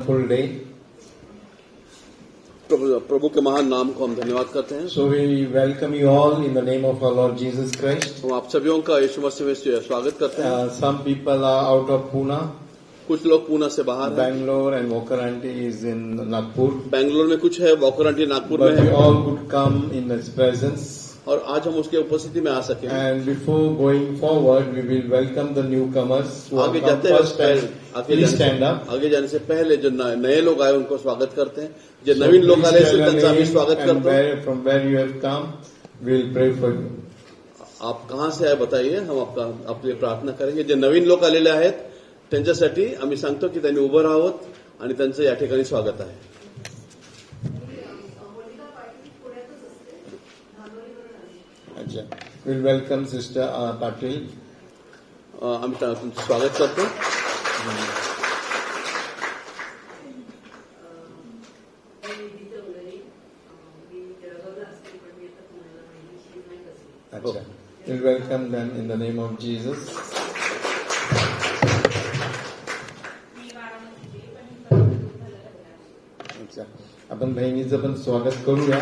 full day. प्रभु के महान नाम को हम धन्यवाद करते हैं। So we welcome you all in the name of our Lord Jesus Christ. हम आप सभी का यीशु मसीह में स्वागत करते हैं। Some people are out of Pune. कुछ लोग पूना से बाहर हैं। Bangalore and Vokaranti is in Nagpur. Bangalore में कुछ है, वोकरंटी नागपुर में But है। we all could come in His presence. और आज हम उसके उपस्थिति में आ सके। And before going forward, we will welcome the newcomers who have आगे come जाते हैं first time. Please stand up. आगे जाने से पहले जो नए लोग आए उनको स्वागत करते हैं। जो नवीन लोग आए उनका भी स्वागत करते हैं। From where you have come, we will pray for you. आप कहाँ से आए बताइए, हम आपले प्रार्थना करेंगे। जे नवीन लोक आलेले आहेत त्यांच्यासाठी आम्ही सांगतो की त्यांनी उभं राहावं आणि त्यांचं या ठिकाणी स्वागत आहे। अच्छा, we'll welcome Sister Patil. आम्ही तुमचं स्वागत करतो। अच्छा, we'll welcome them in the name of Jesus. अच्छा, आपण बहिणीचं पण स्वागत करूया.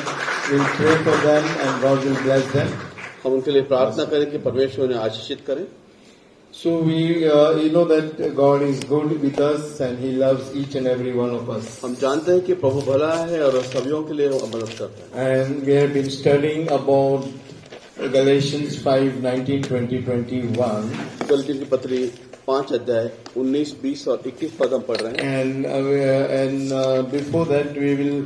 We'll pray for them and God will bless them. हम उनके लिए प्रार्थना करें कि परमेश्वर उन्हें आशीषित करे। So we know that God is good with us and He loves each and every one of us. हम जानते हैं कि प्रभु भला है और सभी के लिए मदद करता है। And we have been studying about Galatians 5:19, 20, 21. गलती की पत्री 5 अध्याय 19, 20 और 21 पद हम पढ़ रहे हैं। And before that we will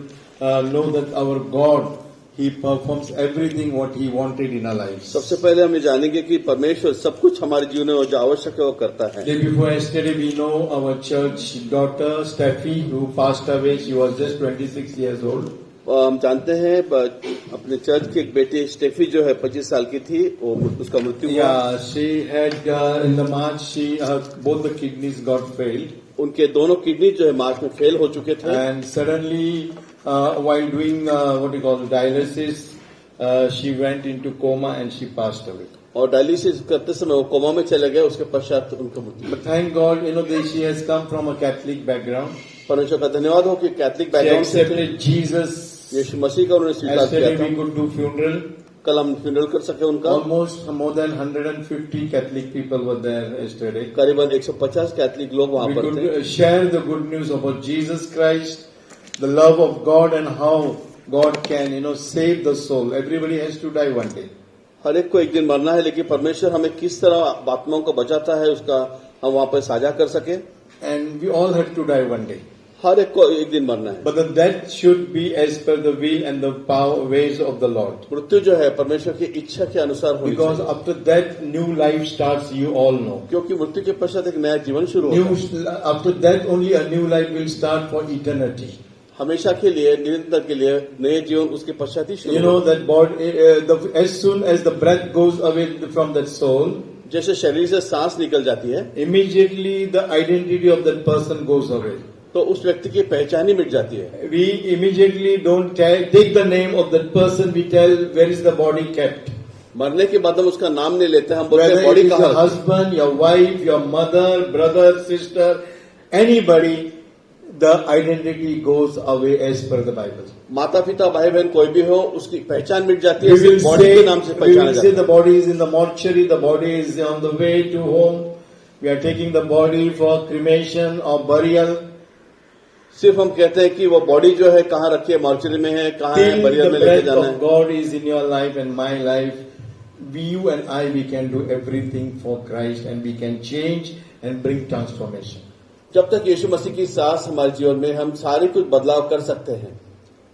know that our God, He performs everything what He wanted in our lives. सबसे पहले हम ये जानेंगे कि परमेश्वर सब कुछ हमारे जीवन में जो आवश्यक है वो करता है। Day before yesterday we know our church daughter Steffi who passed away. She was just 26 years old. हम जानते हैं अपने चर्च की एक बेटी स्टेफी जो है 25 साल की थी, वो उसका मृत्यु हुआ। Yeah, she had in the March both the kidneys got failed. उनके दोनों किडनी जो है मार्च में फेल हो चुके थे। And suddenly while doing what you call dialysis, she went into coma and she passed away. और डायलिसिस करते समय वो कोमा में चले गए, उसके पश्चात उनका मृत्यु। But thank God, that she has come from a Catholic background. परमेश्वर का धन्यवाद हो कि कैथलिक She बैकग्राउंड से accepted Jesus. यीशु मसीह का उन्होंने स्वीकार किया Yesterday था। we could do funeral. कल हम फ्यूनरल कर सके उनका। Almost more than 150 Catholic people were there yesterday. करीबन 150 कैथलिक लोग वहाँ We पर थे। could share the good news about Jesus Christ, the love of God and how God can, save the soul. Everybody has to die one day. हर एक को एक दिन मरना है, लेकिन परमेश्वर हमें किस तरह आत्माओं को बचाता है उसका हम वहाँ पर साझा कर सके। And we all have to die one day. हर एक को एक दिन मरना है। But the death should be as per the will and the power ways of the Lord. मृत्यु जो है परमेश्वर की इच्छा के अनुसार होनी Because चाहिए। after that new life starts, you all know. क्योंकि मृत्यु के पश्चात एक नया जीवन शुरू होता है। After that only a new life will start for eternity. हमेशा के लिए, निरंतर के लिए नए जीवन उसके पश्चात ही शुरू You know होता है। that body, as soon as the breath goes away from that soul, जैसे शरीर से सांस निकल जाती है, immediately the identity of that person goes away. तो उस व्यक्ति की पहचान ही मिट जाती है। We immediately don't take the name of that person. We tell where is the body kept. मरने के बाद हम उसका नाम नहीं लेते, हम बोलते हैं Whether बॉडी it is कहाँ your है। husband, your wife, your mother, brother, sister, anybody, the identity goes away as per the Bible. माता पिता भाई बहन कोई भी हो, उसकी पहचान मिट जाती We है, will सिर्फ बॉडी के नाम से say पहचाना जाता है। the body is in the mortuary, the body is on the way to home. We are taking the body for cremation or burial. सिर्फ हम कहते हैं कि वो बॉडी जो है कहाँ रखी है, मॉर्चरी में है, कहाँ है, Till बरियल the में लेके breath जाना of है। God is in your life and my life, you and I, we can do everything for Christ and we can change and bring transformation. जब तक यीशु मसीह की सांस हमारे जीवन में, हम सारे कुछ बदलाव कर सकते हैं।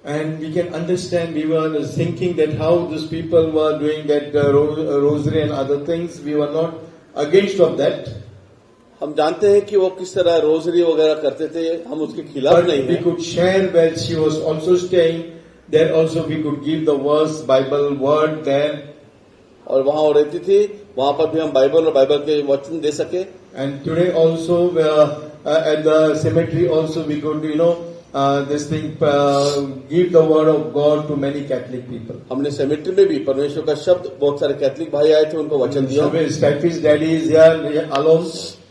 And we can understand, we were thinking that how these people were doing that rosary and other things, we were not against of that. हम जानते हैं कि वो किस तरह रोजरी वगैरह करते थे, हम उसके खिलाफ But नहीं we हैं। could share where she was also staying. There also we could give the verse, Bible word there. और वहाँ वो रहती थी, वहाँ पर भी हम बाइबल और बाइबल के वचन दे सके। And today also at the cemetery also we could, give the word of God to many Catholic people. हमने सेमेट्री में भी परमेश्वर का शब्द, बहुत सारे कैथलिक भाई आए थे, उनको वचन दिया। Steffi's daddy is here alone.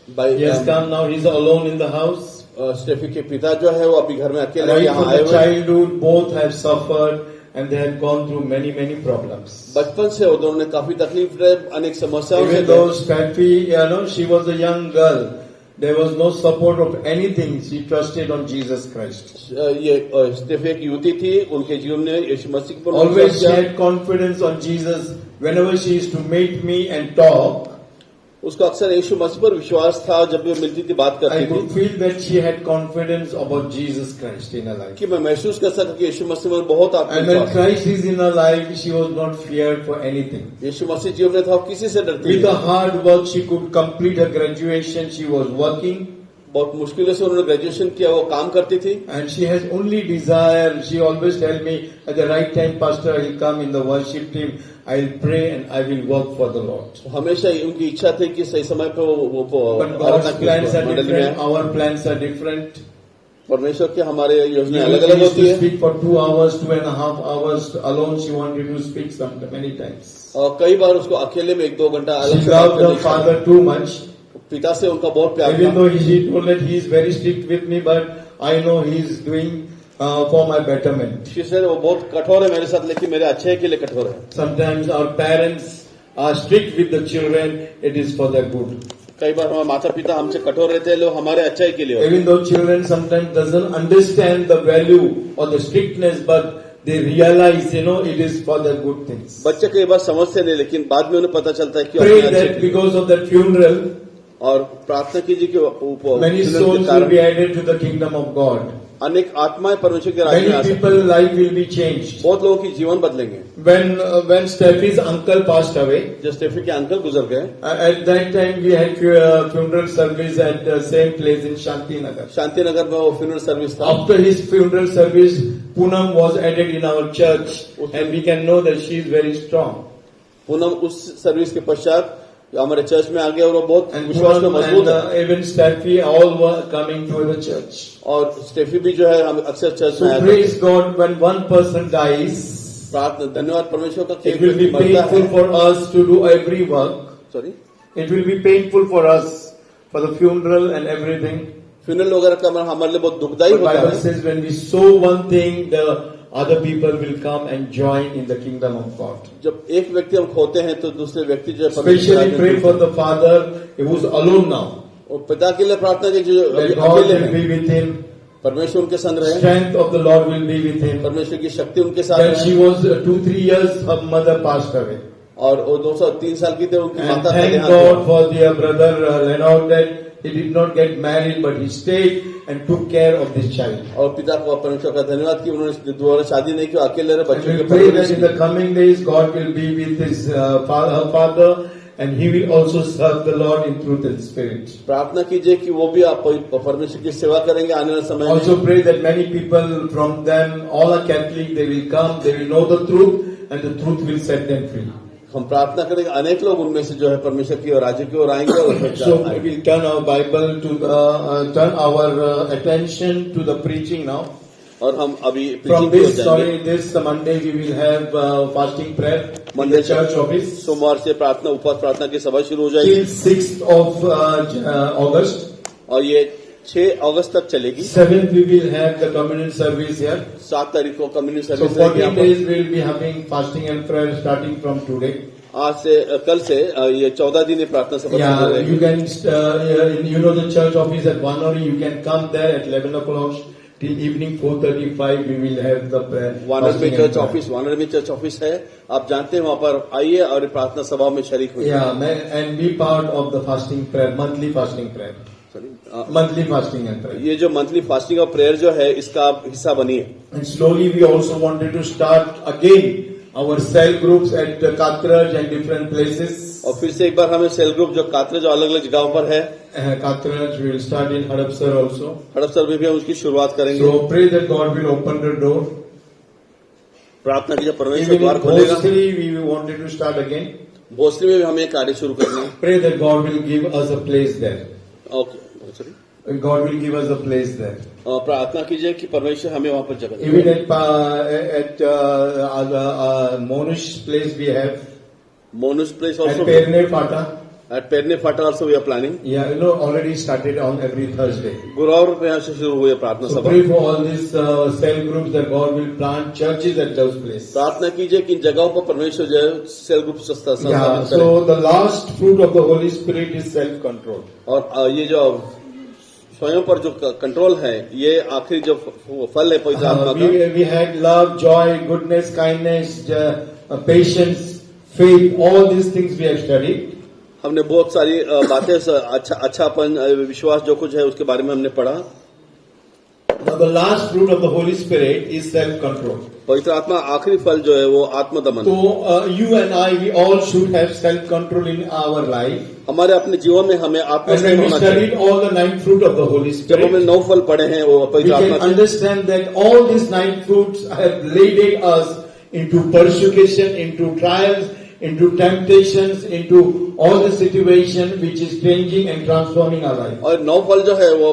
He has come now. He's alone in the house. Steffi के पिता जो है वो अभी घर में अकेले Right यहाँ from आए the हुए हैं। childhood, both have suffered and they have gone through many problems. बचपन से वो दोनों ने काफी तकलीफ रहे, अनेक समस्याओं से Even though Steffi, she was a young girl, there was no support of anything. She trusted on Jesus Christ. ये स्टेफी एक युवती थी, उनके जीवन में यीशु मसीह पर Always विश्वास she किया। had confidence on Jesus. Whenever she used to meet me and talk, उसको अक्सर यीशु मसीह पर विश्वास था, जब भी वो मिलती थी बात I करती could थी feel that she had confidence about Jesus Christ in her life. कि मैं महसूस कर सकता कि यीशु मसीह में बहुत And when आत्मविश्वास है। Christ is in her life, she was not feared for anything. यीशु मसीह जीवन में था, वो किसी से डरती With नहीं। the hard work, she could complete her graduation. She was working. बहुत मुश्किलों से उन्होंने ग्रेजुएशन किया, वो काम करती थी And she has only desire. She always tell me at the right time, Pastor, I will come in the worship team. I will pray and I will work for the Lord. हमेशा उनकी इच्छा थी कि सही समय पे वो But God's Aradhana plans are मंडली different. में। Our plans are different. परमेश्वर के हमारे She योजनाएं अलग अलग used होती to है speak for 2 hours, 2.5 hours alone. She wanted to speak many times. और कई बार उसको अकेले में 1-2 घंटा She अलग से बात loved her करने की इच्छा father too much. थी। पिता से उनका बहुत प्यार Even था। though he told that he is very strict with me, but I know he is doing for my betterment. शिष्य वो बहुत कठोर है मेरे साथ, लेकिन मेरे अच्छे के लिए कठोर है। Sometimes our parents are strict with the children. It is for their good. कई बार हमारे माता पिता हमसे कठोर रहते हैं, लोग हमारे अच्छाई के लिए होते हैं। Even though children sometimes doesn't understand the value or the strictness, but they realize, it is for their good things. बच्चे कई बार समझते नहीं, लेकिन बाद में उन्हें पता चलता है कि Pray अपने that अच्छे because of that funeral, और प्रार्थना कीजिए कि many के souls will कारण be added to the kingdom of God. अनेक आत्माएं परमेश्वर के राज्य में आ Many सकती people's life will be changed. हैं। बहुत लोगों की जीवन बदलेंगे। When Steffi's uncle passed away, जब स्टेफी के अंकल गुजर गए, at that time we had funeral service at the same place in Shanti Nagar. Shanti Nagar में वो फ्यूनरल सर्विस था। After his funeral service, Poonam was added in our church, and we can know that she is very strong. Poonam उस service के पश्चात हमारे church में आ गए और वो बहुत And विश्वास में Poonam मजबूत and है। even Steffi all were coming to the church. और स्टेफी भी जो है हम अक्सर चर्च में So आया praise God, when one person dies, प्रार्थना धन्यवाद परमेश्वर का कि it will be मरता painful है। for us to do every work. Sorry, It will be painful for us for the funeral and everything. Funeral वगैरह का हमारे लिए बहुत दुखदायी But होता Bible है। says when we sow one thing, the other people will come and join in the kingdom of God. जब एक व्यक्ति हम खोते हैं तो दूसरे व्यक्ति जो है परमेश्वर के Especially राज्य pray में for the father who is alone now. और पिता के लिए प्रार्थना की जो अभी That God अकेले will हैं, be with him. परमेश्वर उनके संग रहे, Strength of the Lord will be with him. परमेश्वर की शक्ति उनके साथ When she है। was 2-3 years, her mother passed away. और वो 203 साल की थे, उनकी And माता का thank देहांत God हुआ। for their brother Leonard that he did not get married, but he stayed and took care of this child. और पिता को परमेश्वर का धन्यवाद कि उन्होंने दोबारा शादी नहीं की, अकेले रहे, And बच्चों we के pray that परवरिश in the की। coming days, God will be with his her father, and he will also serve the Lord in truth and spirit. प्रार्थना कीजिए कि वो भी आप परमेश्वर की सेवा करेंगे आने वाले समय में। Also pray that many people from them, all are Catholic, they will come, they will know the truth, and the truth will set them free. हम प्रार्थना करेंगे अनेक लोग उनमें से जो है परमेश्वर की और राज्य की ओर आएंगे और उसमें So आएंगे। we will turn our Bible to turn our attention to the preaching now. और हम अभी From preaching की ओर this जाएंगे। this Monday we will have fasting prayer in मंदिर the church office सोमवार से प्रार्थना उपवास प्रार्थना की सभा शुरू हो जाएगी till 6th of August. और ये 6 अगस्त तक चलेगी। 7th we will have the communion service here. 7 तारीख को community So service 14 days we will be having fasting and prayer starting from today. आज से कल से ये 14 दिन ये प्रार्थना सभा शुरू हो Yeah, जाएगी। you can the church office at Vanori. You can come there at 11 o'clock till evening 4:35. We will have the prayer. वानर में fasting and church prayer. Office, वानर में चर्च ऑफिस है, आप जानते हैं, वहाँ पर आइए और प्रार्थना सभा में शरीक हुई। Yeah, and be part of the fasting prayer, monthly fasting prayer, monthly fasting and prayer. ये जो मंथली फास्टिंग और प्रेयर जो है इसका आप हिस्सा बनिए। And slowly we also wanted to start again our cell groups at Katraj and different places. और फिर से एक बार हमें सेल ग्रुप जो कातरे जो अलग अलग जगहों पर है, Katraj we will start in Hadapsar also. Hadapsar में भी हम उसकी शुरुआत करेंगे। So pray that God will open the door. प्रार्थना की जब परमेश्वर Even द्वार in खोलेगा। Bhosri we wanted to start again. Bhosli में भी हमें एक कार्य शुरू करना है। Pray that God will give us a place there. Okay, sorry, God will give us a place there. प्रार्थना कीजिए कि परमेश्वर हमें वहाँ पर जगह Even दे। at Monish place we have मोनुस place at also, Perne Pata. At Perne Fata also we are planning. Yeah, already started on every Thursday. गुरुवार में यहाँ से शुरू हुई है प्रार्थना So सभा. pray for all these cell groups that God will plant churches at those places. प्रार्थना कीजिए कि इन जगहों पर परमेश्वर जो है सेल ग्रुप संस्थापित Yeah, करे. so the last fruit of the Holy Spirit is self-control. और ये जो स्वयं पर जो कंट्रोल है, ये आखिरी जो फल है पवित्र आत्मा का. We had love, joy, goodness, kindness, patience, faith, all these things we have studied. हमने बहुत सारी बातें अच्छापन विश्वास जो कुछ है उसके बारे में हमने पढ़ा. Now the last fruit of the Holy Spirit is self-control. पवित्र आत्मा आखिरी फल जो है वो आत्मदमन. So you and I, we all should have self-control in our life. हमारे अपने जीवन में हमें And आत्मदमन when we होना चाहिए. studied all the 9 fruit of the Holy जब हमने Spirit, 9 फल पढ़े हैं वो we पवित्र can आत्मा के, understand that all these 9 fruits have led us into persecution, into trials, into temptations, into all the situation which is changing and transforming our life. और 9 फल जो है वो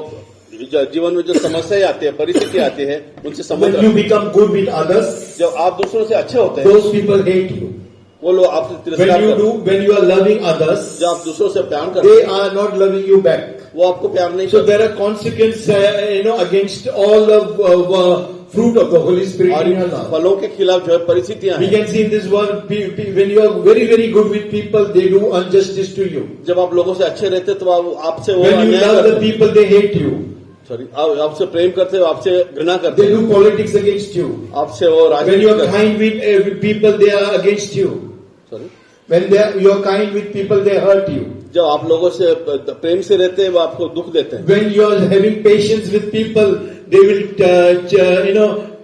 जीवन में जो समस्याएं आती है, परिस्थिति आती है, उनसे When संबंध you रखते हैं. become good with others, जब आप दूसरों से अच्छे होते हैं, those people hate you. वो लोग आपसे तिरस्कार करते हैं. When you are loving others, जब आप दूसरों से प्यार करते they हैं, are not loving you back. वो आपको प्यार नहीं So करते. there are consequences, against all the fruit of the Holy Spirit और in your इन life. फलों के खिलाफ जो है परिस्थितियां We हैं. can see in this world, when you are very, very good with people, they do injustice to you. जब आप लोगों से अच्छे रहते हैं तो आपसे वो When you अन्याय love the करते हैं. people, they hate you. Sorry, आपसे प्रेम करते हो, आपसे घृणा करते They हैं, do politics against you. आपसे वो When राजनीति you are करते हैं. kind with people, they are against you. Sorry, When you are kind with people, they hurt you. जब आप लोगों से प्रेम से रहते हैं वो आपको दुख देते हैं. When you are having patience with people, they will,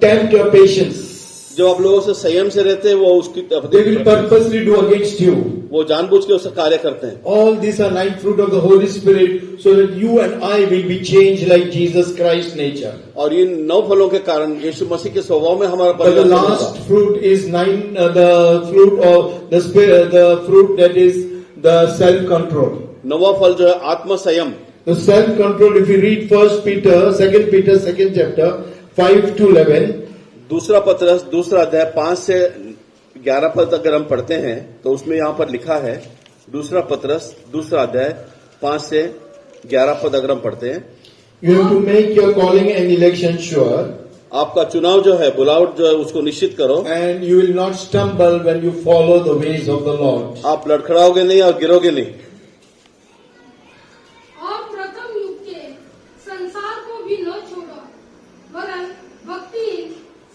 tempt your patience. जब आप लोगों से संयम से रहते हैं वो उसकी They will purposely do against you. वो जानबूझ के उससे कार्य करते हैं. All these are 9 fruit of the Holy Spirit, so that you and I will be changed like Jesus Christ's nature. और इन 9 फलों के कारण यीशु मसीह के स्वभाव में हमारा But the परिवर्तन last होगा. fruit is the fruit of the Spirit, the fruit that is the self-control. 9वां फल जो है आत्म संयम. The self-control, if you read 2 Peter, 2nd chapter, 5 to 11, दूसरा पत्रस दूसरा अध्याय 5 से 11 पद अगर हम पढ़ते हैं तो उसमें यहाँ पर लिखा है, दूसरा पत्रस दूसरा अध्याय 5 से 11 पद अगर हम पढ़ते हैं, you have to make your calling and election sure, आपका चुनाव जो है, बुलावट जो है उसको निश्चित करो. and you will not stumble when you follow the ways of the Lord. आप लड़खड़ाओगे नहीं और गिरोगे नहीं. और प्रथम युग के संसार को भी न छोड़ो, वरन भक्तिहीन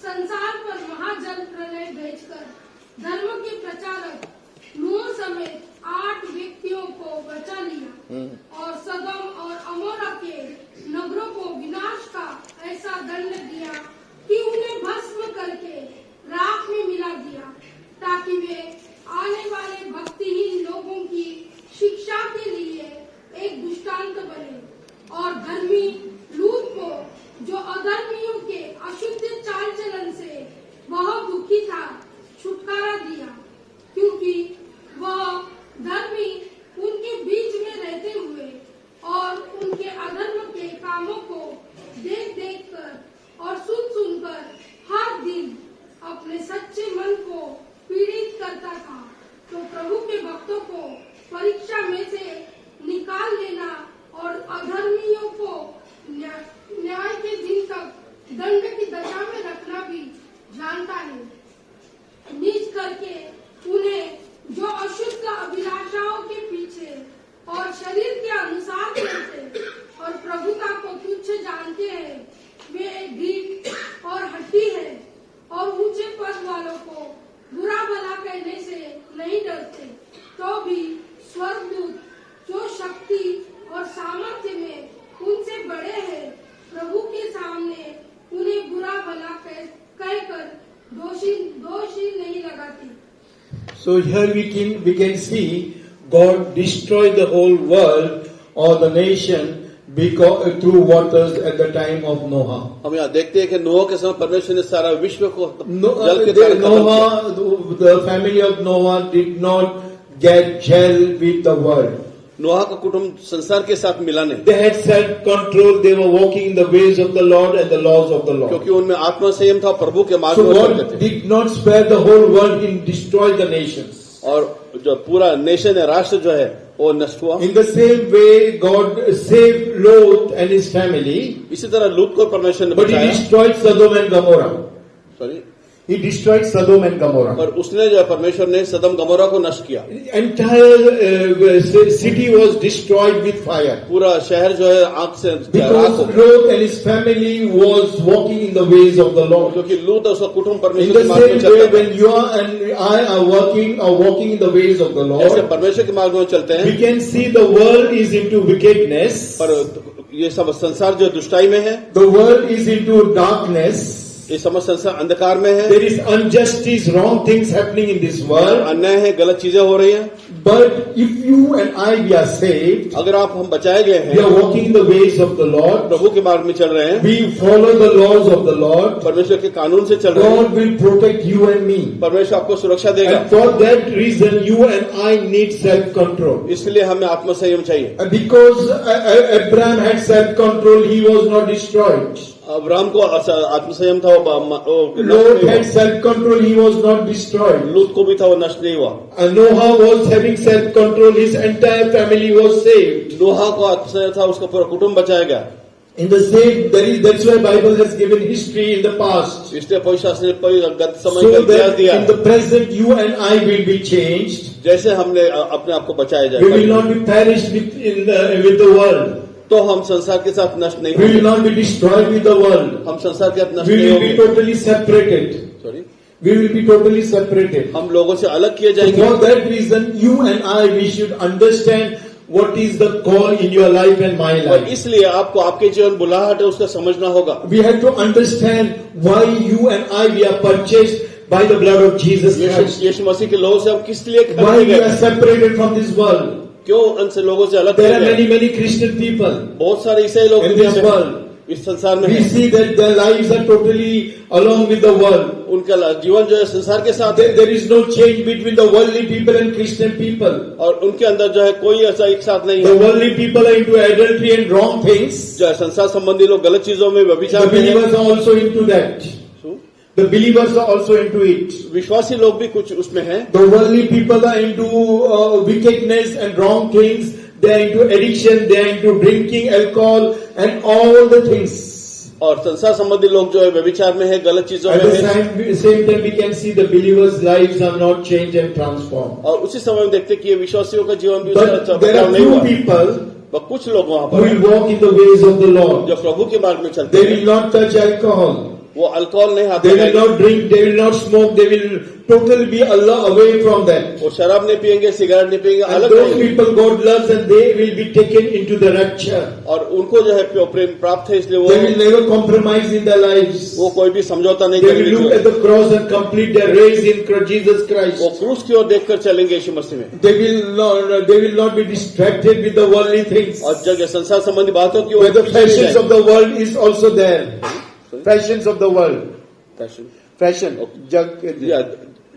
संसार पर महाजल प्रलय भेजकर धर्म के प्रचारक नूह समेत 8 व्यक्तियों को बचा लिया और सदोम और अमोरा के नगरों को विनाश का ऐसा दंड दिया कि उन्हें भस्म करके राख में मिला दिया, ताकि वे आने वाले भक्तिहीन लोगों की शिक्षा के लिए एक दृष्टांत बने. और धर्मी लूत को, जो अधर्मियों के अशुद्ध चाल चलन से बहुत दुखी था, छुटकारा दिया, क्योंकि वह धर्मी उनके बीच में रहते हुए और उनके अधर्म के कामों को देख देख कर और सुन सुनकर हर दिन अपने सच्चे मन को पीड़ित करता था. तो प्रभु के भक्तों को परीक्षा में से निकाल लेना और अधर्मियों को न्याय के दिन तक दंड की दशा में रखना भी जानता है. नीच करके उन्हें जो अशुद्ध अभिलाषाओं के पीछे और शरीर के अनुसार चलते और प्रभुता को तुच्छ जानते हैं, वे ढीठ और हट्टी है और ऊंचे पद वालों को बुरा भला कहने से नहीं डरते, तो भी स्वर्गदूत जो शक्ति और सामर्थ्य में उनसे बड़े हैं, प्रभु के सामने उन्हें बुरा भला कहकर दोषी नहीं लगाते. So here we can see God destroyed the whole world or the nation because through waters at the time of Noah. हम यहाँ देखते हैं कि नोह के समय परमेश्वर ने सारा विश्व को जल के कारण खत्म किया. Noah, the family of Noah did not get gel with the world. नोहा का कुटुंब संसार के साथ मिला नहीं, They had self-control. They were walking in the ways of the Lord and the laws of the Lord. क्योंकि उनमें आत्मा संयम था, प्रभु के मार्ग So में God चलते थे. did not spare the whole world. He destroyed the nations. और जो पूरा नेशन है, राष्ट्र जो है वो नष्ट हुआ। In the same way, God saved Lot and his family, इसी तरह लूत को परमेश्वर ने but he बचाया। destroyed Sodom and Gomorrah. Sorry, He destroyed Sodom and Gomorrah. पर उसने जो है परमेश्वर ने सदम गमोरा को नष्ट किया। Entire city was destroyed with fire. पूरा शहर जो है आग से राख Because हो गया। Lot and his family was walking in the ways of the Lord. क्योंकि लूत और उसका कुटुंब In परमेश्वर the के मार्ग में same way, चलता है। when you are and I are walking in the ways of the जैसे Lord, परमेश्वर के मार्ग में चलते हैं, we can see the world is into wickedness. पर ये सब संसार जो दुष्टाई में है, The world is into darkness. ये समस्त संसार अंधकार में है, There is injustice, wrong things happening in this world. अन्याय है, गलत चीजें हो रही हैं। But if you and I we are saved, अगर आप हम बचाए गए we are हैं, walking in the ways of the Lord, प्रभु के मार्ग में चल रहे हैं, we follow the laws of the Lord, परमेश्वर के कानून से चल रहे हैं, God will protect you and me. परमेश्वर आपको सुरक्षा देगा। And for that reason, you and I need self-control. इसलिए हमें आत्मसंयम चाहिए। And because Abraham had self-control, he was not destroyed. Abraham को आत्मसंयम था, वो नष्ट Lot नहीं had हुआ। self-control, he was not destroyed. लूत को भी था, वो नष्ट नहीं हुआ। Noah was having self-control, his entire family was saved. नोहा को आत्मसंयम था, उसका पूरा कुटुंब बचाया गया। In the same, that's why Bible has given history in the past. इसलिए पवित्र शास्त्र ने गत समय So का इतिहास that दिया in है। the present, you and I will be changed. जैसे हमने अपने आप को बचाया We will जाए, not be perished with the world. तो हम संसार के साथ नष्ट नहीं We will होंगे। not be destroyed with the world. हम संसार के साथ नष्ट We नहीं will be होंगे। totally separated. Sorry, We will be totally separated. हम लोगों से अलग किए So जाएंगे। for that reason, you and I, we should understand what is the call in your life and my और life. इसलिए आपको आपके जीवन बुलाहट है उसका समझना होगा। We have to understand why you and I, we are purchased by the blood of Jesus Christ. यीशु मसीह के लोगों से हम किस लिए Why खरीदे we are गए? separated from this world. क्यों उनसे लोगों से अलग There किए are गए? many Christian people. बहुत सारे ईसाई लोग In दुनिया this में world. इस संसार में We हैं। see that their lives are totally along with the world. उनका जीवन जो है संसार के साथ है There is no change between the worldly people and Christian people. और उनके अंदर जो है कोई ऐसा एक साथ नहीं The है। worldly people are into adultery and wrong things. जो है संसार संबंधी लोग गलत चीजों में The व्यभिचार में हैं। believers are also into that. The believers are also into it. विश्वासी लोग भी कुछ उसमें हैं। The worldly people are into wickedness and wrong things. They are into addiction. They are into drinking alcohol and all the things. और संसार संबंधी लोग जो है व्यभिचार में है, गलत चीजों At में the है। same time, we can see the believers' lives are not changed and transformed. और उसी समय में देखते कि ये विश्वासियों का जीवन भी But उसका there बदलाव are नहीं few हुआ। people पर कुछ लोग वहां who पर will walk in the ways of the Lord. जो प्रभु के मार्ग में चलते They हैं, will not touch alcohol. वो अल्कोहल नहीं हाथ They will लगाएंगे, not drink. They will not smoke. They will totally be Allah away from that. वो शराब नहीं पियेंगे, सिगरेट नहीं पियेंगे, And अलग those रहेंगे। people God loves and they will be taken into the rapture. और उनको जो है प्रेम प्राप्त है, इसलिए They will never compromise in their lives. वो कोई भी समझौता नहीं They will look at करेंगे। the cross and complete their race in Jesus वो Christ. क्रूस की ओर देखकर चलेंगे यीशु मसीह में। They will not be distracted with the worldly things. और जगह संसार संबंधी बातों की Where ओर the पीछे नहीं fashions of जाएंगे। the world is also there. Fashions of the world. Fashion. या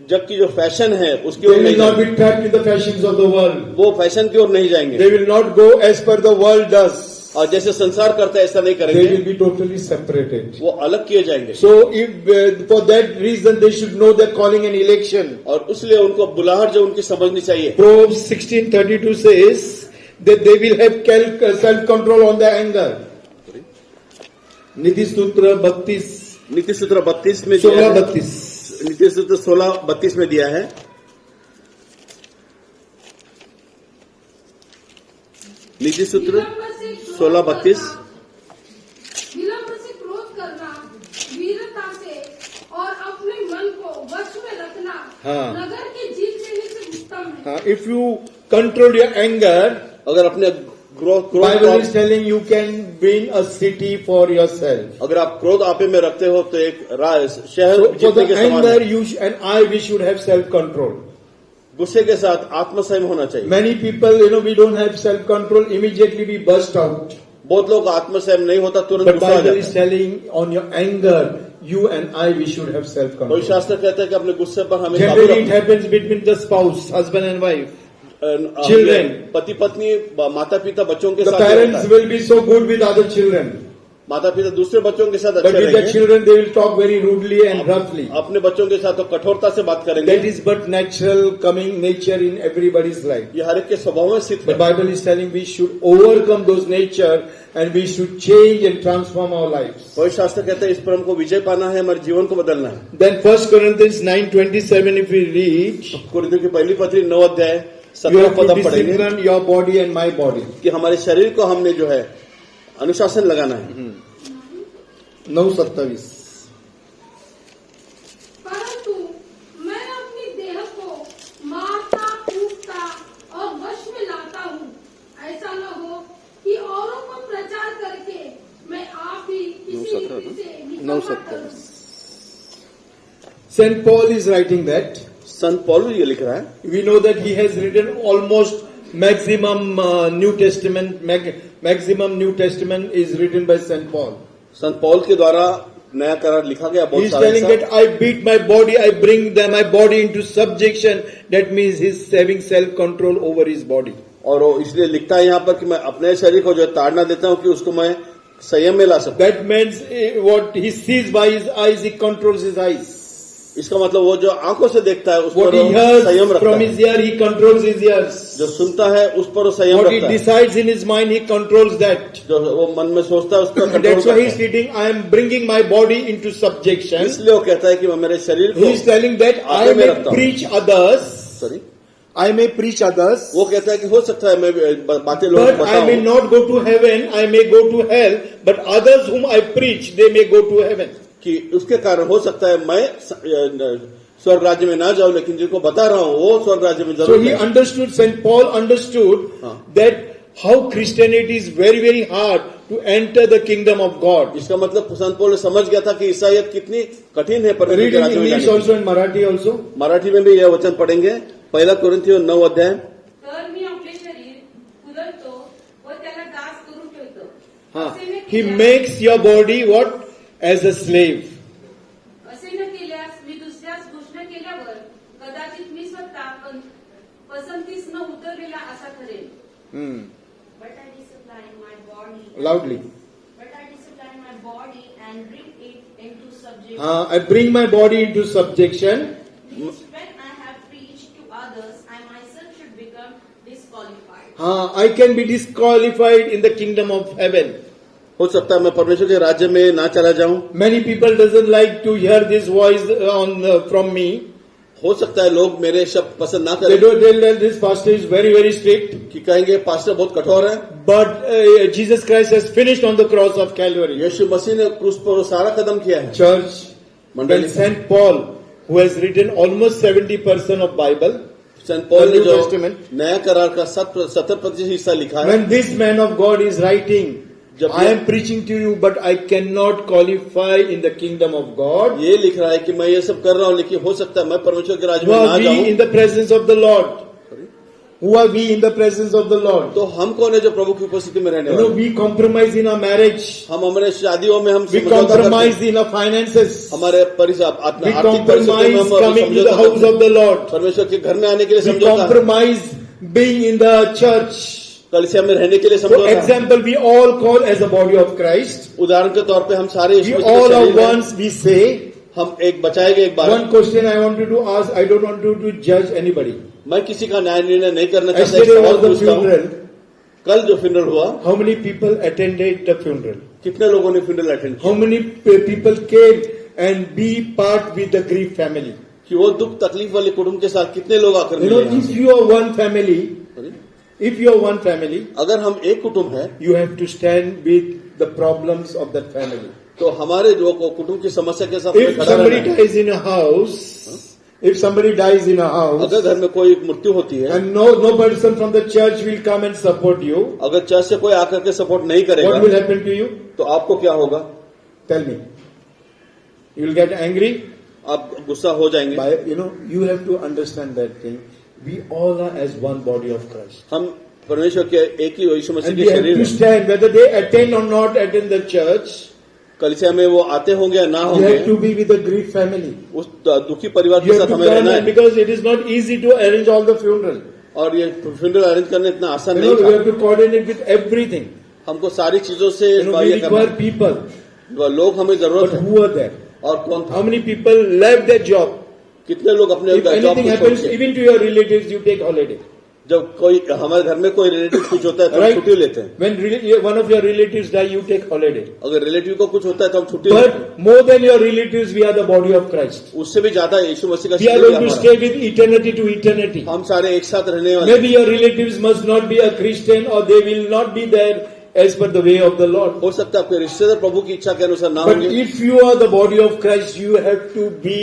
जग की जो फैशन है उसकी They ओर नहीं will not जाएंगे। be trapped in the fashions of the world. वो फैशन की ओर नहीं जाएंगे They will not go as per the world does. और जैसे संसार करता है ऐसा नहीं They करेंगे, will be totally separated. वो अलग किए जाएंगे। So, if for that reason they should know their calling and election. और इसलिए उनको बुलाहट जो उनकी समझनी चाहिए। Proverbs 16:32 says that they will have self-control on their anger. नीति सूत्र 32 नीति सूत्र 32 में दिया 16-32. है। नीति सूत्र 16-32 में दिया है। नीति सूत्र विलंब से क्रोध 16-32 करना, विलंब से क्रोध करना, वीरता से और अपने मन को वश में रखना हाँ। नगर के जीत लेने से उत्तम है। If you control your anger, अगर अपने Bible is telling you can win a city for yourself. अगर आप क्रोध आपे में रखते हो तो एक शहर So for जीतने the के समान anger, है। you and I, we should have self-control. गुस्से के साथ आत्मसंयम होना चाहिए। Many people, we don't have self-control. Immediately we burst out. बहुत लोग आत्मसंयम नहीं होता, तुरंत But गुस्सा आ Bible जाता is है। telling on your anger, you and I, we should have कोई self-control. शास्त्र कहता है कि अपने गुस्से पर हमें काबू Generally, it रखना। happens between the spouse, husband and wife. Children, पति पत्नी, माता पिता बच्चों के The साथ होता parents है। will be so good with other children. माता पिता दूसरे बच्चों के साथ But अच्छे with the रहेंगे, children, they will talk very rudely and roughly. अपने बच्चों के साथ तो कठोरता से बात That करेंगे। is but natural coming nature in everybody's life. ये हर एक के स्वभाव में सिद्ध The है। Bible is telling we should overcome those nature and we should change and transform our lives. पवित्र शास्त्र कहते हैं इस पर हमको विजय पाना है, हमारे जीवन को बदलना है। Then 1 Corinthians 9:27, if we read, कुरिन्थियों की पहली पत्री 9 अध्याय you 17 have पद to हम पढ़ेंगे discipline your body and my body. कि हमारे शरीर को हमने जो है अनुशासन लगाना है। 9:27. परंतु मैं अपनी देह को मारता कूटता और वश में लाता हूँ, ऐसा न हो कि औरों को प्रचार करके मैं आप ही किसी रीति से निकम्मा 9:27. करूं। St. Paul is writing that. संत पौलुस ये लिख रहा है, We know that he has written almost maximum maximum New Testament is written by St. Paul. संत पौल के द्वारा नया करार लिखा गया He बहुत is सारा telling हिस्सा। that I beat my body, I bring my body into subjection. That means he's having self-control over his body. और वो इसलिए लिखता है यहाँ पर कि मैं अपने शरीर को जो है ताड़ना देता हूँ कि उसको मैं संयम में ला सकूं। That means what he sees by his eyes, he controls his eyes. इसका मतलब वो जो आंखों से देखता है उस What पर he वो hears संयम रखता from है, his ear, he controls his ears. जो सुनता है उस पर वो संयम What he रखता है, decides in his mind, he controls that. जो वो मन में सोचता है उस पर कंट्रोल That's why करता he's है। stating, I am bringing my body into subjection. इसलिए वो कहता है कि मैं मेरे शरीर He is को telling that I आगे में may रखता हूँ। preach others. Sorry I may preach others. वो कहता है कि हो सकता है मैं बातें लोगों को But I may बताऊं, not go to heaven, I may go to hell, but others whom I preach, they may go to heaven. कि उसके कारण हो सकता है मैं स्वर्ग राज्य में ना जाऊं, लेकिन जिनको बता रहा हूं वो स्वर्ग राज्य में So जरूर he जाएं। understood, St. Paul understood that how Christianity is very, very hard to enter the kingdom of God. इसका मतलब संत पौल समझ गया था कि ईसाईयत कितनी कठिन है, परमेश्वर Read के in राज्य में English जाने also and Marathi also. की। मराठी में भी यह वचन पढ़ेंगे, 1 कुरिन्थियों 9 अध्याय। तर मी आपले शरीर फुलवतो व त्याला दास करून ठेवतो. असे न He केल्यास- makes your body what? As a slave. असे न केल्यास मी दुसऱ्यास घोषणा केल्यावर कदाचित मी स्वतः पसंतीस न उतरलेला असा ठरेल. But I discipline my body. Loudly. But I discipline my body and bring it into subjection. I bring my body into subjection. Lest when I have preached to others, I myself should become disqualified. I can be disqualified in the kingdom of heaven. हो सकता है मैं परमेश्वर के राज्य में ना चला जाऊं। Many people doesn't like to hear this voice from me. हो सकता है लोग मेरे शब्द पसंद ना They करें, don't tell that this pastor is very, very strict. कि कहेंगे पास्टर बहुत कठोर है। But Jesus Christ has finished on the cross of Calvary. यीशु मसीह ने क्रूस पर वो सारा कदम किया है। Church, when मंडली St. Paul, who has written almost 70% of Bible, संत पौल ने The New जो Testament. नया करार का 70% हिस्सा लिखा है, when this man of God is writing, जब I am preaching to you, but I cannot qualify in the kingdom of God. ये लिख रहा है कि मैं ये सब कर रहा हूँ, लेकिन हो सकता है मैं परमेश्वर के राज्य Who में are ना we जाऊं। in the presence of the Lord? Who are we in the presence of the Lord? तो हम कौन है जो प्रभु की उपस्थिति में रहने You know, वाले? we compromise in our marriage. हम हमारे शादियों में हम We समझौता करते compromise हैं। in our finances. हमारे We आर्थिक परिस्थितियों में compromise हम coming to the समझौता house करते हैं। of the Lord. परमेश्वर के घर में आने के लिए We समझौता है, compromise being in the church. कलीसिया में रहने के लिए For समझौता है। example, we all call as a body of Christ. उदाहरण के तौर पे हम सारे We यीशु मसीह के all are शरीर हैं। ones, we say. हम एक बचाए गए एक बार। One question I wanted to ask, I don't want to judge anybody. मैं किसी का न्याय निर्णय नहीं करना चाहता, एक Yesterday सवाल was the पूछता हूँ। funeral. कल जो फ्यूनरल हुआ, How many people attended the funeral? कितने लोगों ने फ्यूनरल अटेंड How किया? many people came and be part with the grief family? कि वो दुख तकलीफ वाले कुटुंब के साथ कितने लोग आकर You know, मिले? if you are one family, अगर हम एक कुटुंब है, you have to stand with the problems of that family. तो हमारे जो कुटुंब की समस्या के साथ हमें If खड़ा somebody रहना है। dies in a house, if somebody dies in a house, अगर घर में कोई मृत्यु होती है, and no person from the church will come and support you, अगर चर्च से कोई आकर के सपोर्ट नहीं what will करेगा, happen to you? तो आपको क्या होगा? Tell me. You will get angry? आप गुस्सा हो जाएंगे। By, you have to understand that thing. We all are as one body of Christ. हम परमेश्वर के एक ही यीशु मसीह And के we have शरीर to हैं। stand, whether they attend or not attend the church, कलीसिया में वो आते होंगे या ना you होंगे, have to be with the grief family. उस दुखी परिवार You के have साथ to हमें रहना come, है। because it is not easy to arrange all the funeral. और ये फ्यूनरल अरेंज करना इतना आसान You नहीं know, we था। have to coordinate with everything. हमको सारी चीजों से You know, we बाह्य करना require people, है। लोग हमें जरूरत but है who are there? और कौन था? How many people left their job? कितने लोग अपने If जॉब anything को happens, छोड़ के, even to your relatives, you take holiday. जब कोई हमारे घर में कोई रिलेटिव कुछ होता है तो हम Right? छुट्टी लेते हैं। When one of your relatives die, you take holiday. अगर रिलेटिव को कुछ होता है तो हम छुट्टी लेते हैं। But more than your relatives, we are the body of Christ. उससे भी ज्यादा यीशु मसीह का We are शरीर going to हमारा। stay with eternity to eternity. हम सारे एक साथ रहने वाले हैं। Maybe your relatives must not be a Christian or they will not be there as per the way of the Lord. हो सकता है आपके रिश्तेदार प्रभु की इच्छा के अनुसार ना But होंगे, if you are the body of Christ, you have to be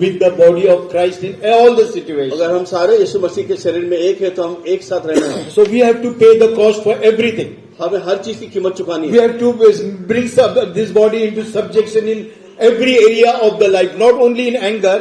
with the body of Christ in all the situations. अगर हम सारे यीशु मसीह के शरीर में एक है तो हम एक साथ रहना है। So we have to pay the cost for everything. हमें हर चीज की कीमत चुकानी We है। have to bring this body into subjection in every area of the life, not only in anger,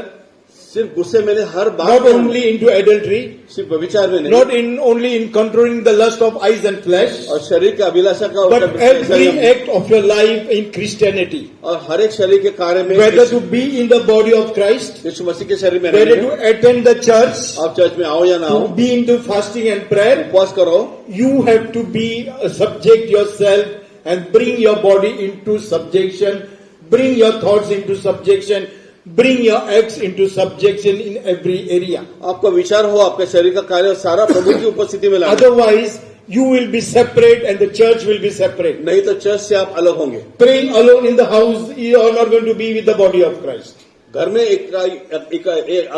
सिर्फ गुस्से में नहीं, हर बात not में, only into adultery, सिर्फ व्यभिचार में नहीं, not only in controlling the lust of eyes and flesh, और शरीर के अभिलाषा का but ऊपर every act of your life in Christianity. और हर एक शरीर के कार्य में Whether to be in the body of Christ, यीशु मसीह के शरीर में whether रहने to में, attend the church, आप चर्च में आओ या ना आओ, to be into fasting and prayer, उपवास करो, you have to be subject yourself and bring your body into subjection, bring your thoughts into subjection, bring your acts into subjection in every area. आपका विचार हो, आपके शरीर का कार्य सारा प्रभु की उपस्थिति में लाना। Otherwise, you will be separate and the church will be separate. नहीं तो चर्च से आप अलग होंगे। Praying alone in the house, you are not going to be with the body of Christ. घर में एक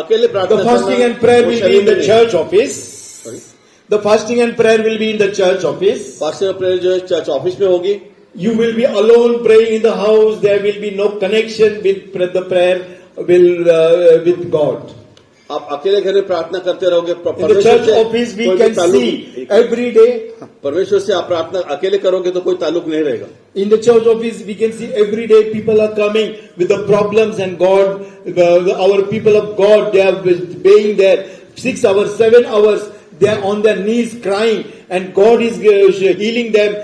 अकेले प्रार्थना The fasting करना, and prayer वो will be शरीर in में the नहीं। church office. Sorry? The fasting and prayer will be in the church office. Fasting और प्रेयर जो है चर्च ऑफिस में होगी। You will be alone praying in the house. There will be no connection with the prayer with God. आप अकेले घर में प्रार्थना करते रहोगे। In the church office, we can see every day. परमेश्वर से आप प्रार्थना अकेले करोगे तो कोई ताल्लुक नहीं रहेगा। In the church office, we can see every day people are coming with the problems, and God, our people of God, they are being there 6 hours, 7 hours. They are on their knees crying, and God is healing them,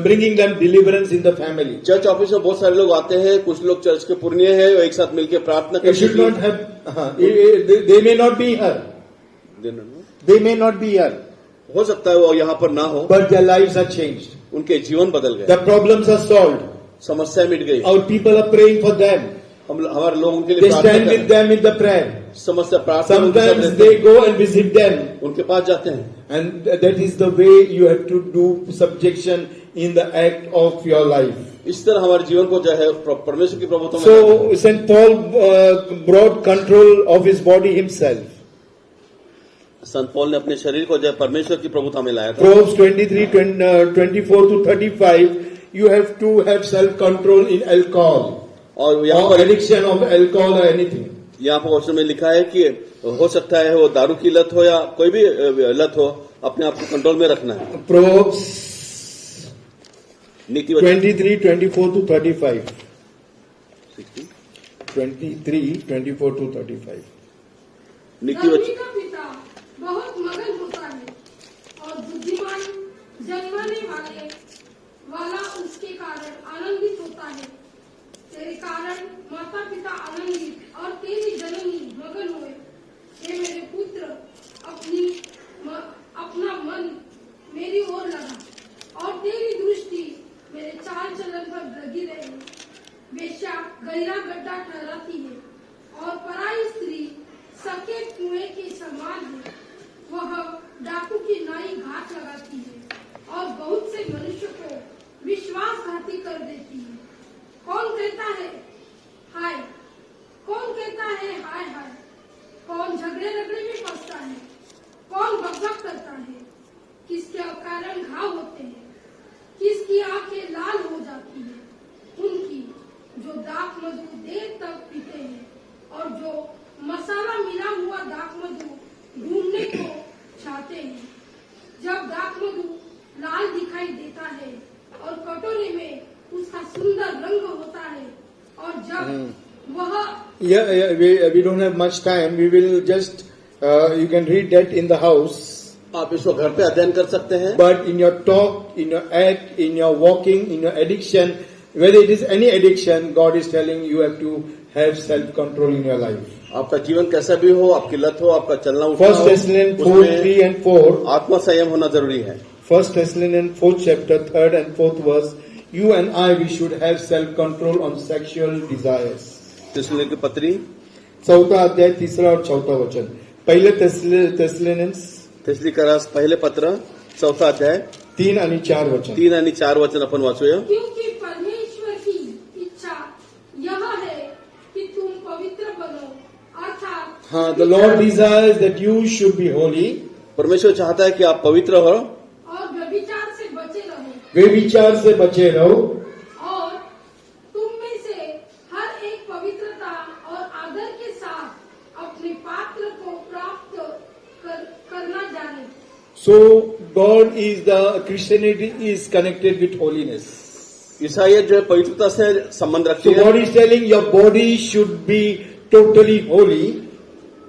bringing them deliverance in the family. Church office में बहुत सारे लोग आते हैं, कुछ लोग church के पुरनिये हैं, वो एक साथ मिलकर प्रार्थना They should not करते have. They may not be here. हैं। They may not be here, हो सकता है वो यहाँ पर ना हो, but their lives are changed. उनके जीवन बदल गए, Their problems are solved. समस्या मिट गई। Our people are praying for them. हमारे लोग उनके लिए They प्रार्थना stand with करते them in the prayer. हैं। समस्या प्रार्थना उनके साथ Sometimes रहते they हैं, go and visit them. उनके पास जाते हैं। And that is the way you have to do subjection in the act of your life. इस तरह हमारे जीवन को जो है परमेश्वर की प्रभुत्व में So St. Paul brought control of his body himself. संत पौल ने अपने शरीर को जो है परमेश्वर की प्रभुता में लाया था। Proverbs 23, 24 to 35, you have to have self-control in alcohol और यहाँ or पर addiction of alcohol or anything. यहाँ पर क्वेश्चन में लिखा है कि हो सकता है वो दारू की लत हो या कोई भी लत हो, अपने आप को कंट्रोल में रखना है। Proverbs नीति वचन 23, 24 to 35. 23, 24 to 35. नीति धर्मी वचन का पिता बहुत मगन होता है और बुद्धिमान जन्माने वाला उसके कारण आनंदित होता है। तेरे कारण माता पिता आनंदित और तेरी जननी मगन हुए। हे मेरे पुत्र, अपना मन मेरी ओर लगा और तेरी दृष्टि मेरे चाल चलन पर लगी रहे। वेश्या गहरा गड्ढा ठहराती है और पराई स्त्री सफेद कुएं के समान है। वह डाकू की नाई घात लगाती है और बहुत से मनुष्य को विश्वासघाती कर देती है। कौन कहता है हाय, कौन कहता है हाय हाय, कौन झगड़े रगड़े में फंसता है, कौन बकबक करता है, किसके कारण घाव होते हैं, किसकी आंखें लाल हो जाती है, उनकी जो दाख मधु देर तक पीते हैं और जो मसाला मिला हुआ दाख मधु ढूंढने को चाहते हैं। जब दाख मधु लाल दिखाई देता है और कटोरे में उसका सुंदर रंग होता है और जब वह we don't have much time. We will just you can read that in the house. आप इसको घर पे अध्ययन कर सकते हैं। But in your talk, in your act, in your walking, in your addiction, whether it is any addiction, God is telling you have to have self-control in your life. आपका जीवन कैसा भी हो, आपकी लत हो, आपका चलना उठना First हो, Thessalonians 4, उसमें 3 and 4. आत्मा संयम होना जरूरी है। 1 Thessalonians 4th chapter 3rd and 4th verse, you and I, we should have self-control on sexual desires. तिस्सलुनीके की पत्री 4था अध्याय 3रा और 4था वचन. पहिले Thessalonians थिस्सलुनीकरास पहिले पत्र 4था अध्याय 3 आणि 4 वचन. 3 आणि 4 वचन आपण वाचूया. क्योंकि परमेश्वर की इच्छा यह है कि तुम पवित्र बनो, अर्थात हाँ, the Lord desires that you should be holy. परमेश्वर चाहता है कि आप पवित्र हो और व्यभिचार से बचे रहो, वे विचार से बचे रहो और तुम में से हर एक पवित्रता और आदर के साथ अपने पात्र को प्राप्त करना जाने. So God is the Christianity is connected with holiness. ईसाइयत जो है पवित्रता से संबंध रखती So है. God is telling your body should be totally holy.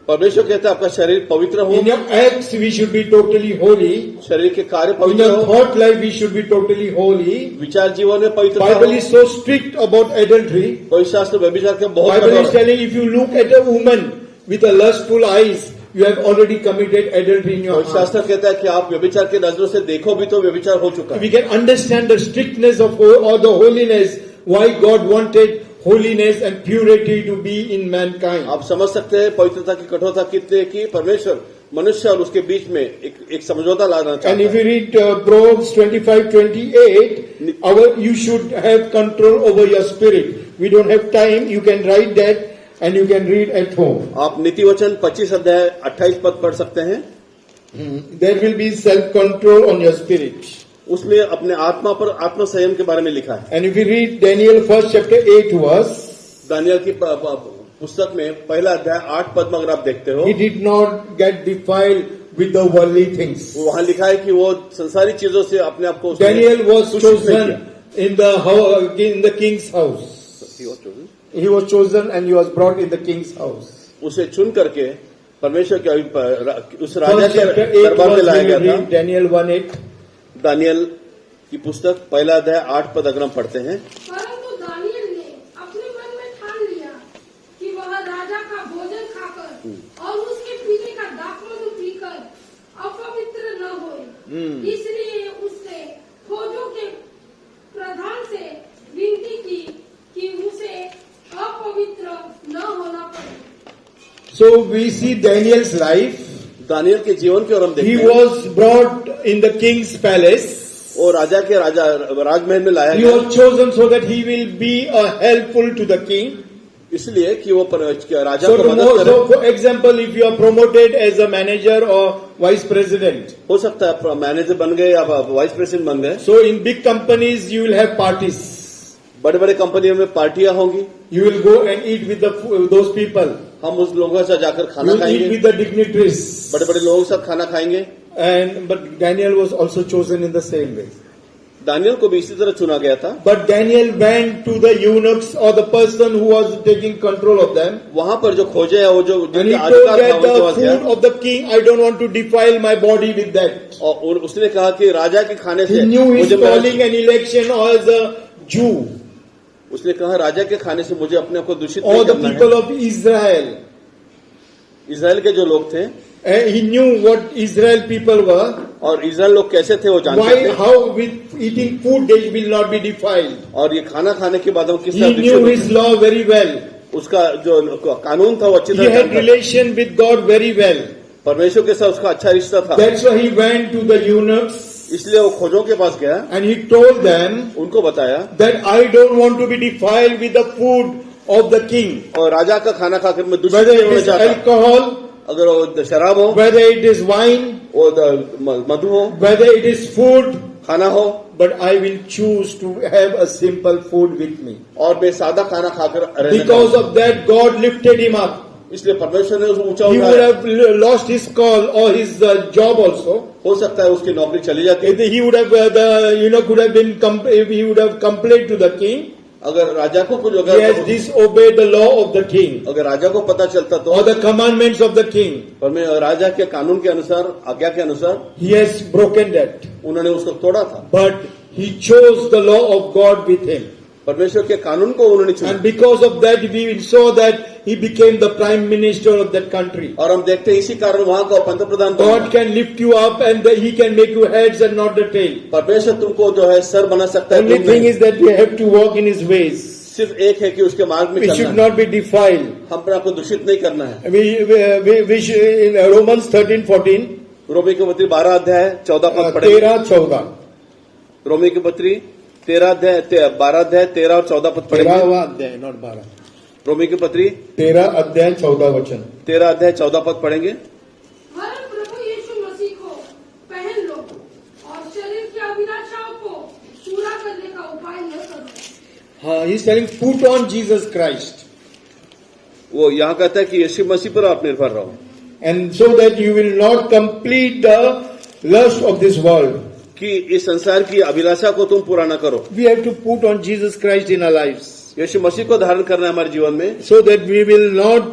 परमेश्वर कहता है आपका शरीर पवित्र हो, In your acts we should be totally holy. शरीर के कार्य In पवित्र your हो, thought life we should be totally holy. विचार जीवन में पवित्रता Bible हो. is so strict about adultery. पवित्र शास्त्र व्यभिचार के बहुत Bible कठोर is है. telling if you look at a woman with a lustful eyes, you have already committed adultery in your पवित्र heart. शास्त्र कहता है कि आप व्यभिचार के नजरों से देखो भी तो व्यभिचार हो चुका We है. can understand the strictness of or the holiness, why God wanted holiness and purity to be in mankind. आप समझ सकते हैं पवित्रता की कठोरता कितने की परमेश्वर मनुष्य और उसके बीच में एक समझौता लाना And चाहता if you है. read Proverbs 25:28, you should have control over your spirit. We don't have time. You can write that and you can read at home. आप नीति वचन 25 अध्याय 28 पद पढ़ सकते हैं. There will be self-control on your spirit. उसमें अपने आत्मा पर आत्म संयम के बारे में लिखा है. And if you read Daniel 1st chapter 8 verse, Daniel की पुस्तक में पहला अध्याय 8 पद में अगर आप देखते हो, he did not get defiled with the worldly things. वहां लिखा है कि वो संसारी चीजों से अपने आप को उसने Daniel was दूषित नहीं chosen किया. in the king's house. He was chosen and he was brought in the king's house. उसे चुन करके परमेश्वर के उस राजा First के chapter 8 दरबार में verse, लाया we गया will read था. Daniel 1:8. दानियल की पुस्तक पहला अध्याय 8 पद अगर हम पढ़ते हैं, परंतु दानियल ने अपने मन में ठान लिया कि वह राजा का भोजन खाकर और उसके पीने का दाखमधु पीकर अपवित्र न होए. इसलिए उसने फौजों के प्रधान से विनती की कि उसे अपवित्र न होना पड़े. So we see Daniel's life. Daniel के जीवन की ओर हम He देखते हैं. was brought in the king's palace. और राजा के राजमहल में लाया He गया, was chosen so that he will be helpful to the king. इसलिए कि वो राजा So, को मदद करे. for example, if you are promoted as a manager or vice president, हो सकता है मैनेजर बन गए या वाइस प्रेसिडेंट बन गए. so in big companies you will have parties. बड़े बड़े कंपनियों में पार्टियां होंगी. You will go and eat with those people. हम उस लोगों से जाकर You खाना will eat खाएंगे, with the dignitaries. बड़े बड़े लोगों के साथ खाना खाएंगे. But Daniel was also chosen in the same way. Daniel को भी इसी तरह चुना गया था. But Daniel went to the eunuchs or the person who was taking control of them. वहां पर जो खोजे है वो जो And he जिनके told अधिकार था that उनके the पास गया. food of the king, I don't want to defile my body with that. और उसने कहा कि राजा के खाने से He knew his मुझे calling and election as a Jew. उसने कहा राजा के खाने से मुझे अपने आप को दूषित Or नहीं the करना people है. of Israel. इजराइल के जो लोग थे He knew what Israel people were. और इजराइल लोग कैसे थे वो जानते Why, थे. how with eating food they will not be defiled. और ये खाना खाने के बाद हम किस He तरह knew दूषित his होते. law very well. उसका जो कानून था वो अच्छी He तरह had जानता था. relation with God very well. परमेश्वर के साथ उसका अच्छा रिश्ता था. That's why he went to the eunuchs इसलिए वो खोजों के पास गया, and he told them उनको बताया that I don't want to be defiled with the food of the king. और राजा का खाना खाकर मैं दूषित Whether नहीं it होना is चाहता. alcohol, अगर वो शराब हो, whether it is wine, वो मधु हो, whether it is food, खाना हो, but I will choose to have a simple food with me. और मैं सादा खाना खाकर रहने Because चाहूं. of that, God lifted him up. इसलिए परमेश्वर ने उसको ऊंचा He would उठाया. have lost his call or his job also. हो सकता है उसकी नौकरी चली जाती. He would have, could have been, he would have complained to the king. अगर राजा को कुछ He has disobeyed the law of the king अगर राजा को पता चलता तो or the commandments of the king. पर मैं राजा के कानून के अनुसार, आज्ञा के अनुसार He has broken that. उन्होंने उसको तोड़ा था. But he chose the law of God with him. परमेश्वर के कानून को उन्होंने चुना. And because of that, we saw that he became the prime minister of that country. और हम देखते हैं इसी कारण वहां का पंतप्रधान बन God गया। can lift you up and he can make you heads and not the tail. परमेश्वर तुमको जो है सर बना सकता है, Only तुम thing नहीं। is that we have to walk in his ways. सिर्फ एक है कि उसके मार्ग में We should चलना है। not be defiled. हम अपने आप को दूषित नहीं करना है। We should, in Romans 13:14, रोमी के पत्री 12 अध्याय 14 पद पढ़ेंगे। 13-14. रोमी के पत्री 12 अध्याय 13 और 14 पद पढ़ेंगे। 13वां अध्याय, not 12. रोमी के पत्री 13 अध्याय 14 वचन. 13 अध्याय 14 पद पढ़ेंगे। वरन प्रभु यीशु मसीह को पहन लो और शरीर की अभिलाषाओं को पूरा करने का उपाय न करो। He is telling, put on Jesus Christ, वो यहाँ कहता है कि यीशु मसीह पर आप निर्भर रहो, and so that you will not complete the lust of this world. कि इस संसार की अभिलाषा को तुम पूरा न करो। We have to put on Jesus Christ in our lives, यीशु मसीह को धारण करना है हमारे जीवन में, so that we will not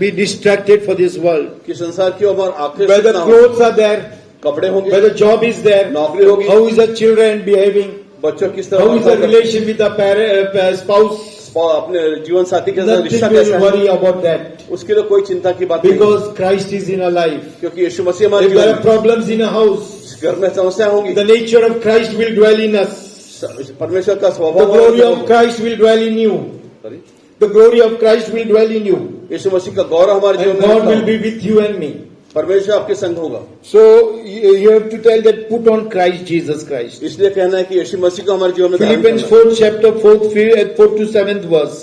be distracted for this world. कि संसार की ओर आखिर Whether clothes are there, कपड़े होंगे, whether job is there, नौकरी होगी, how is the children behaving, बच्चों किस how is the तरह relation with the spouse. अपने जीवन साथी के साथ रिश्ता Nothing कैसा will है, worry about that, उसके लिए कोई चिंता की बात नहीं, because Christ is in our life. क्योंकि यीशु मसीह हमारे If जीवन there are problems in a house, में घर में समस्या होंगी, the nature of Christ will dwell in us. परमेश्वर का The स्वभाव glory of Christ will dwell in you. The glory of Christ will dwell in you. यीशु मसीह का गौरव हमारे And जीवन God will में be with you and me. परमेश्वर आपके संग होगा। So you have to tell that put on Christ, Jesus Christ. इसलिए कहना है कि यीशु मसीह को हमारे जीवन में धारण Philippians करना है। 4 chapter 4 to 7th verse.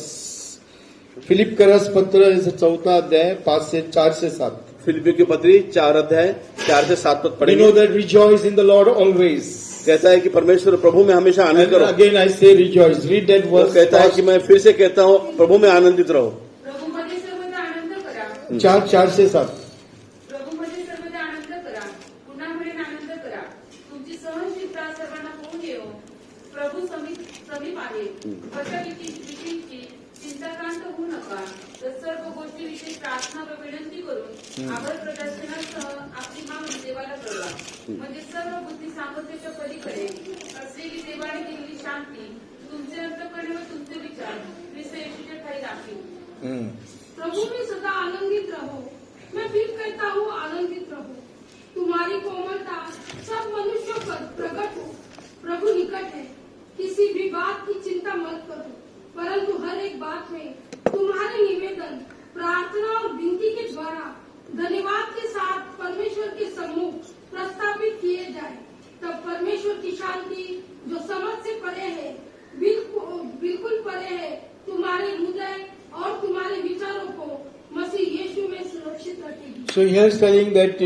Philip का रस पत्र 4 अध्याय 5 से 4 से 7. फिलिपियों की पत्री 4 अध्याय 4 से 7 पद We पढ़ेंगे। know that rejoice in the Lord always. कहता है कि परमेश्वर प्रभु में हमेशा आनंद And करो। again I say rejoice. Read that वो verse. कहता है कि मैं फिर से कहता हूँ प्रभु में आनंदित रहो। प्रभूमध्ये सर्वदा आनंद करा, 4 से 7. प्रभूमध्ये सर्वदा आनंद करा, पुन्हा म्हणेन आनंद करा, तुमची सहनशीलता सर्वांना होऊन येऊ, प्रभू समीप आहे, विषयीची चिंताक्रांत होऊ नका, तर सर्व गोष्टीविषयी प्रार्थना व विनंती करून आभार प्रदर्शनासह आपली मागणी देवाला कळवा, म्हणजे सर्व बुद्धी सामर्थ्याच्या पलीकडे असलेली देवाने दिलेली शांती तुमचे अंतःकरण व तुमचे विचार ख्रिस्त येशूच्या ठाई राखील। प्रभु में सदा आनंदित रहो। मैं फिर कहता हूँ आनंदित रहो। तुम्हारी कोमलता सब मनुष्यों पर प्रकट हो। प्रभु निकट है। किसी भी बात की चिंता मत करो, परंतु हर एक बात में तुम्हारे निवेदन प्रार्थना और विनती के द्वारा धन्यवाद के साथ परमेश्वर के सम्मुख प्रस्तावित किए जाए। तब परमेश्वर की शांति जो समझ से परे है, बिल्कुल परे है, तुम्हारे हृदय और तुम्हारे विचारों को मसीह यीशु में सुरक्षित रखेगी। So here is telling that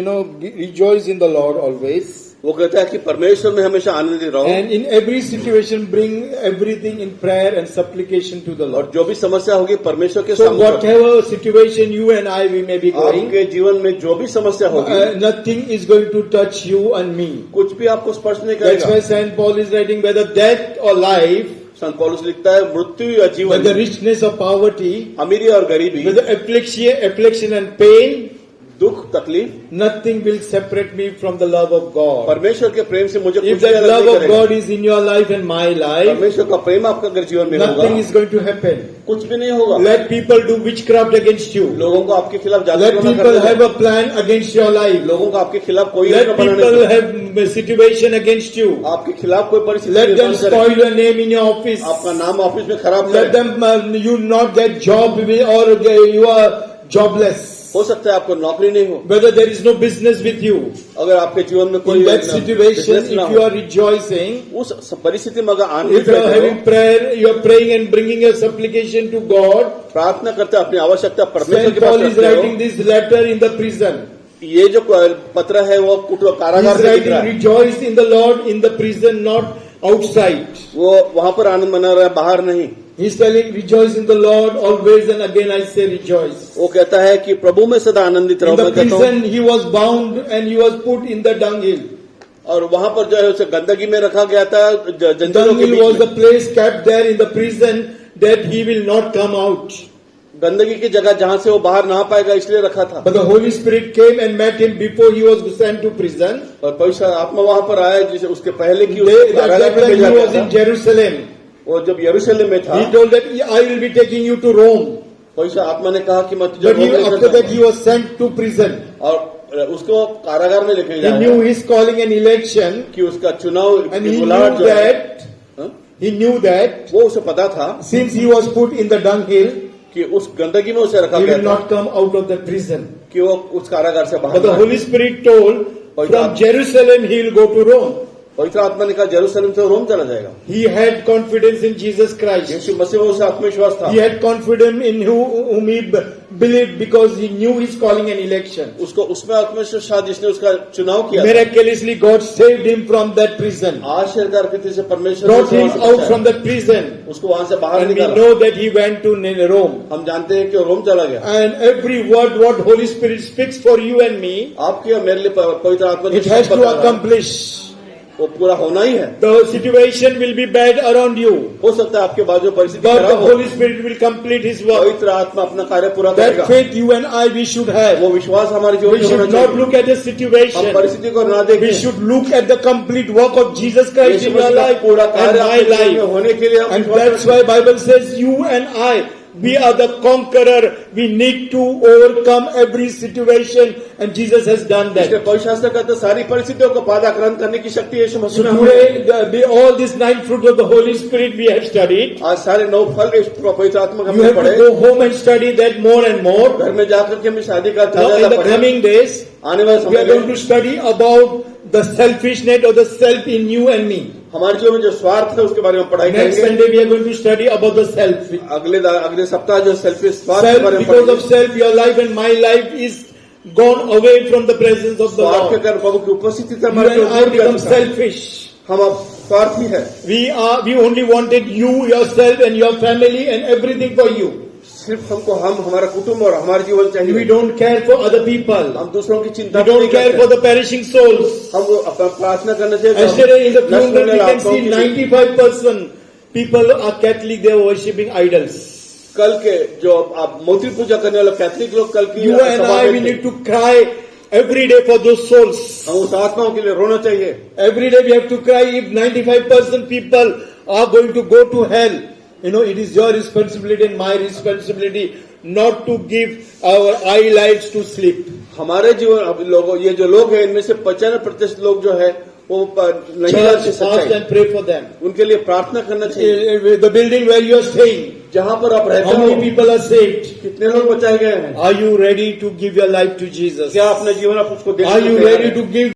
rejoice in the Lord always. वो कहता है कि परमेश्वर में हमेशा आनंदित रहो, And in every situation, bring everything in prayer and supplication to the और Lord. जो भी समस्या होगी परमेश्वर के So सामने whatever situation you and I we may be going, आपके जीवन में जो भी समस्या होगी nothing is going to touch you and me. कुछ भी आपको स्पर्श नहीं That's करेगा। why Saint Paul is writing, whether death or life, संत पौलुस लिखता है मृत्यु या जीवन, whether richness or poverty, अमीरी और गरीबी, whether affliction and pain, दुख तकलीफ, nothing will separate me from the love of God. परमेश्वर के प्रेम से मुझे If कुछ भी that अलग love नहीं of करेगा। God is in your life and my life, परमेश्वर का प्रेम आपका अगर जीवन में होगा nothing is going to happen. कुछ भी नहीं होगा। Let people do witchcraft against you. लोगों को आपके खिलाफ जादू Let टोना people करने have दें। a plan against your life. लोगों को आपके खिलाफ कोई Let योजना बनाने people दें। have a situation against you. आपके खिलाफ कोई परिस्थिति Let them निर्माण करे। spoil your name in your office. आपका नाम ऑफिस में खराब Let करे। them you not get job or you are jobless. हो सकता है आपको नौकरी नहीं हो, Whether there is no business with you. अगर आपके जीवन में कोई In that situation, business ना if you हो, are rejoicing, उस परिस्थिति में अगर if आनंदित you are रहते having हो, prayer, you are praying and bringing your supplication to God. प्रार्थना करते हो, अपनी आवश्यकता परमेश्वर Saint के पास Paul is रखते writing हो। this letter in the prison. ये जो पत्र है वो He कारागार is से लिख रहा writing, है। rejoice in the Lord in the prison, not outside. वो वहां पर आनंद मना रहा है, बाहर नहीं। He is telling, rejoice in the Lord always, and again I say rejoice. वो कहता है कि प्रभु में सदा आनंदित In रहो। the मैं कहता हूँ, prison, he was bound and he was put in the dunghill. और वहां पर जो है उसे गंदगी में रखा गया था, जंजीरों के Dunghill was बीच the में। place kept there in the prison that he will not come out. गंदगी की जगह जहां से वो बाहर ना पाएगा इसलिए रखा था। But the Holy Spirit came and met him before he was sent to prison. और पवित्र आत्मा वहां पर आया जिसे उसके पहले की They, उसको that कारागार में time भेजा he गया was in था। Jerusalem. वो जब यरूशलेम में था, He told that I will be taking you to Rome. पवित्र आत्मा ने कहा कि मैं तुझे But रोम लेकर after that जाऊंगा। he was sent to prison. और उसको कारागार में लेके He जाया knew his calling and election, कि उसका चुनाव and की he knew बुलाहट जो है, that, हाँ? he knew that वो उसे पता था since he was put in the dunghill, कि उस गंदगी में उसे रखा he गया will था not come out of the prison. कि वो उस कारागार से But बाहर the ना आए। Holy Spirit told, from Jerusalem he will go to Rome. पवित्र आत्मा ने कहा जेरूसलम से रोम चला जाएगा। He had confidence in Jesus Christ. यीशु मसीह में उसे आत्मविश्वास था। He had confidence in whom he believed because he knew his calling and election. उसको उसमें आत्मविश्वास था जिसने उसका चुनाव किया था। Miraculously, God saved him from that prison, आश्चर्यकार रीति से परमेश्वर brought ने him उसे out बचाया। from that prison, उसको वहां से बाहर and we निकाला। know that he went to Rome. हम जानते हैं कि वो रोम चला गया। And every word what Holy Spirit speaks for you and me, आपके और मेरे लिए पवित्र आत्मा it has to accomplish. वो पूरा होना ही है। The situation will be bad around you, हो सकता है आपके बाजू परिस्थिति but the खराब हो। Holy Spirit will complete His work. पवित्र आत्मा अपना कार्य पूरा That करेगा। faith you and I we should have. वो विश्वास हमारे जीवन We में होना should not चाहिए। look at the हम situation. परिस्थिति को ना We देखें। should look at the complete work of Jesus Christ Yeshu in your मसीह का life पूरा and कार्य my आपके जीवन में life. होने के लिए हम And विश्वास that's रखें। why Bible says you and I, we are the conqueror. We need to overcome every situation, and Jesus has done इसलिए that. पवित्र शास्त्र कहते हैं, सारी परिस्थितियों को पादाक्रांत करने की शक्ति यीशु So मसीह में हमें है। today, all these 9 fruits of the Holy Spirit we have studied. आज सारे 9 फल इस पवित्र आत्मा का You हमने have to पढ़े। go home and study that more and more. घर में जाकर के हमें शादी का Now in the पढ़े। coming days, आने वाले we समय are going में to study about the selfishness or the self in you and me. हमारे जीवन में जो स्वार्थ है उसके बारे में पढ़ाई Next करेंगे। Sunday we are going to study about the self. अगले सप्ताह जो सेल्फिश स्वार्थ के Self, बारे में because of पढ़ेंगे। self, your life and my life is gone away from the presence of the स्वार्थ के Lord. कारण प्रभु की उपस्थिति से You हमारे and जीवन I दूर become कर चुका है। selfish. हम अब स्वार्थी है। We only wanted you, yourself and your family and everything for you. सिर्फ हमको हमारा कुटुंब और हमारे जीवन We चाहिए। don't care for other people. हम दूसरों की चिंता We don't नहीं care करते। for the perishing souls. हमको अपना प्रार्थना करना चाहिए। Yesterday in the नष्ट funeral होने we can आत्माओं see के लिए। 95% people are Catholic, they are worshipping idols. कल के जो आप मूर्ति पूजा करने वाले कैथलिक लोग कल की You and सभा I, में we थे। need to cry every day for those souls. हम उस आत्माओं के लिए रोना चाहिए। Every day we have to cry if 95% people are going to go to hell. You know, it is your responsibility and my responsibility not to give our eye lights to sleep. हमारे जीवन अब लोगों ये जो लोग हैं इनमें से 95% लोग जो है वो नहीं जानते Church, fast सच्चाई। and pray for them. उनके लिए प्रार्थना करना चाहिए। The building where you are staying, जहाँ पर आप रहते how हो many people are saved? कितने लोग बचाए गए हैं? Are you ready to give your life to Jesus? क्या अपना जीवन आप उसको देने Are को you तैयार ready हैं? to give